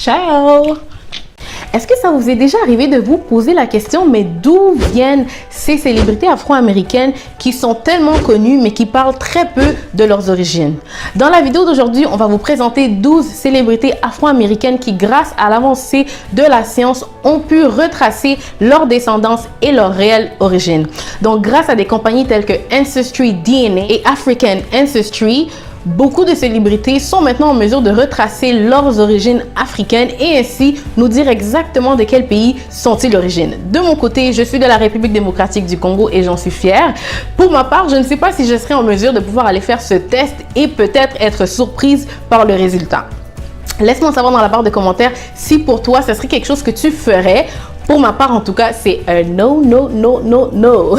Ciao! Est-ce que ça vous est déjà arrivé de vous poser la question, mais d'où viennent ces célébrités afro-américaines qui sont tellement connues, mais qui parlent très peu de leurs origines? Dans la vidéo d'aujourd'hui, on va vous présenter 12 célébrités afro-américaines qui, grâce à l'avancée de la science, ont pu retracer leur descendance et leur réelle origine. Donc, grâce à des compagnies telles que Ancestry DNA et African Ancestry, beaucoup de célébrités sont maintenant en mesure de retracer leurs origines africaines et ainsi nous dire exactement de quel pays sont-ils d'origine. De mon côté, je suis de la République démocratique du Congo et j'en suis fière. Pour ma part, je ne sais pas si je serai en mesure de pouvoir aller faire ce test et peut-être être surprise par le résultat. Laisse-moi savoir dans la barre de commentaires si pour toi, ce serait quelque chose que tu ferais. Pour ma part, en tout cas, c'est un no, no, no, no, no.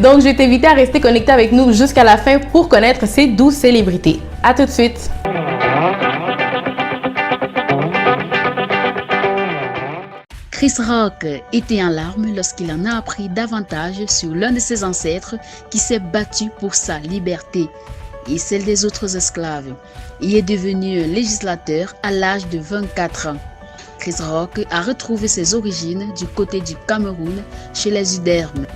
Donc, je vais t'inviter à rester connecté avec nous jusqu'à la fin pour connaître ces 12 célébrités. À tout de suite. Chris Rock était en larmes lorsqu'il en a appris davantage sur l'un de ses ancêtres qui s'est battu pour sa liberté et celle des autres esclaves. Il est devenu législateur à l'âge de 24 ans. Chris Rock a retrouvé ses origines du côté du Cameroun chez les Udermes.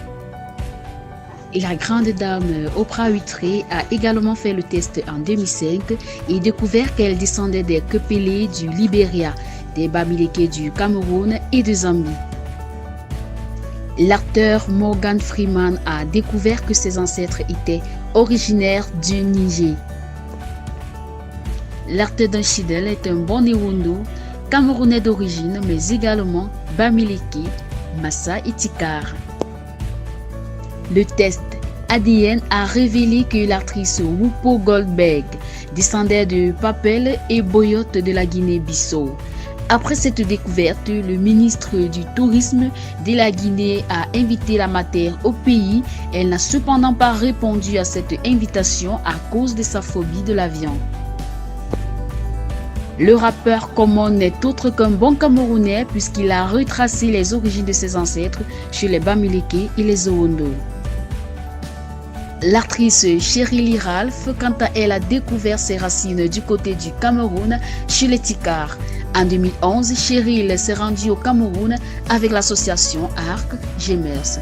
Et la grande dame Oprah Winfrey a également fait le test en 2005 et découvert qu'elle descendait des Kepele du Libéria, des Bamileke du Cameroun et de Zambie. L'acteur Morgan Freeman a découvert que ses ancêtres étaient originaires du Niger. L'acteur Don Cheadle est un bon Néwondo, Camerounais d'origine, mais également Bamileke, Massa et Tikar. Le test ADN a révélé que l'actrice Whoopi Goldberg descendait de Papel et Boyote de la Guinée-Bissau. Après cette découverte, le ministre du Tourisme de la Guinée a invité la mater au pays. Elle n'a cependant pas répondu à cette invitation à cause de sa phobie de l'avion. Le rappeur Common n'est autre qu'un bon Camerounais puisqu'il a retracé les origines de ses ancêtres chez les Bamileke et les Owondo. L'actrice Cheryl Ralph, quant à elle, a découvert ses racines du côté du Cameroun chez les Tikar. En 2011, Cheryl s'est rendue au Cameroun avec l'association Arc Gemers.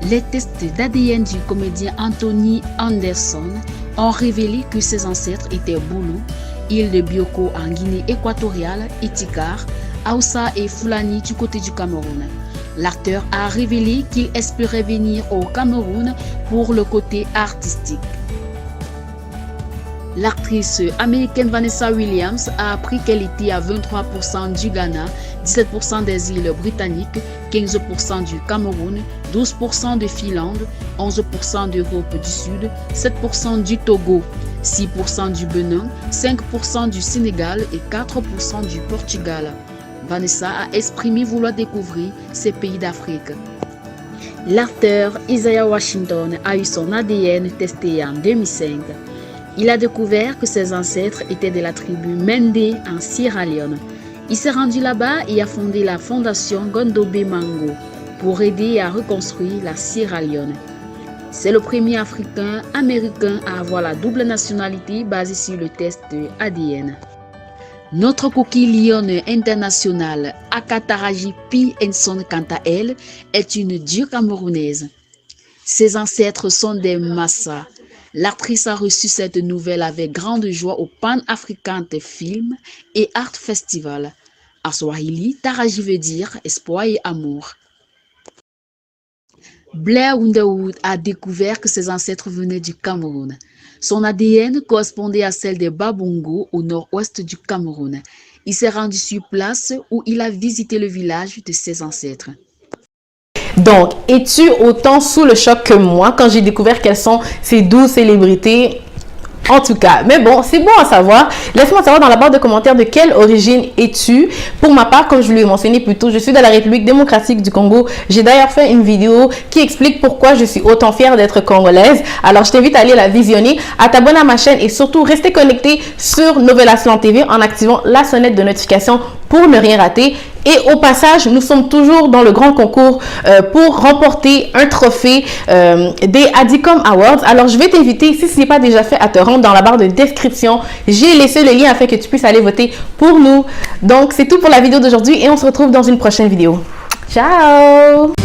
Les tests d'ADN du comédien Anthony Anderson ont révélé que ses ancêtres étaient Boulou, île de Bioko en Guinée équatoriale et Tikar, Hausa et Fulani du côté du Cameroun. L'acteur a révélé qu'il espérait venir au Cameroun pour le côté artistique. L'actrice américaine Vanessa Williams a appris qu'elle était à 23% du Ghana, 17% des îles britanniques, 15% du Cameroun, 12% de Finlande, 11% d'Europe du Sud, 7% du Togo, 6% du Bénin, 5% du Sénégal et 4% du Portugal. Vanessa a exprimé vouloir découvrir ces pays d'Afrique. L'acteur Isaiah Washington a eu son ADN testé en 2005. Il a découvert que ses ancêtres étaient de la tribu Mende en Sierra Leone. Il s'est rendu là-bas et a fondé la fondation Gondobé Mango pour aider à reconstruire la Sierra Leone. C'est le premier Africain américain à avoir la double nationalité basée sur le test ADN. Notre coquille lionne internationale, Akataraji P. Henson, quant à elle, est une dure camerounaise. Ses ancêtres sont des Massa. L'actrice a reçu cette nouvelle avec grande joie au Pan African Film et Art Festival. En Swahili, Taraji veut dire espoir et amour. Blair Underwood a découvert que ses ancêtres venaient du Cameroun. Son ADN correspondait à celle des Babongo au nord-ouest du Cameroun. Il s'est rendu sur place où il a visité le village de ses ancêtres. Donc, es-tu autant sous le choc que moi quand j'ai découvert quelles sont ces 12 célébrités? En tout cas, mais bon, c'est bon à savoir. Laisse-moi savoir dans la barre de commentaires de quelle origine es-tu. Pour ma part, comme je l'ai mentionné plus tôt, je suis de la République démocratique du Congo. J'ai d'ailleurs fait une vidéo qui explique pourquoi je suis autant fière d'être congolaise. Alors, je t'invite à aller la visionner, à t'abonner à ma chaîne et surtout rester connecté sur Novelas Land TV en activant la sonnette de notification pour ne rien rater. Et au passage, nous sommes toujours dans le grand concours pour remporter un trophée des Adicom Awards. Alors, je vais t'inviter, si ce n'est pas déjà fait, à te rendre dans la barre de description. J'ai laissé le lien afin que tu puisses aller voter pour nous. Donc, c'est tout pour la vidéo d'aujourd'hui et on se retrouve dans une prochaine vidéo. Ciao!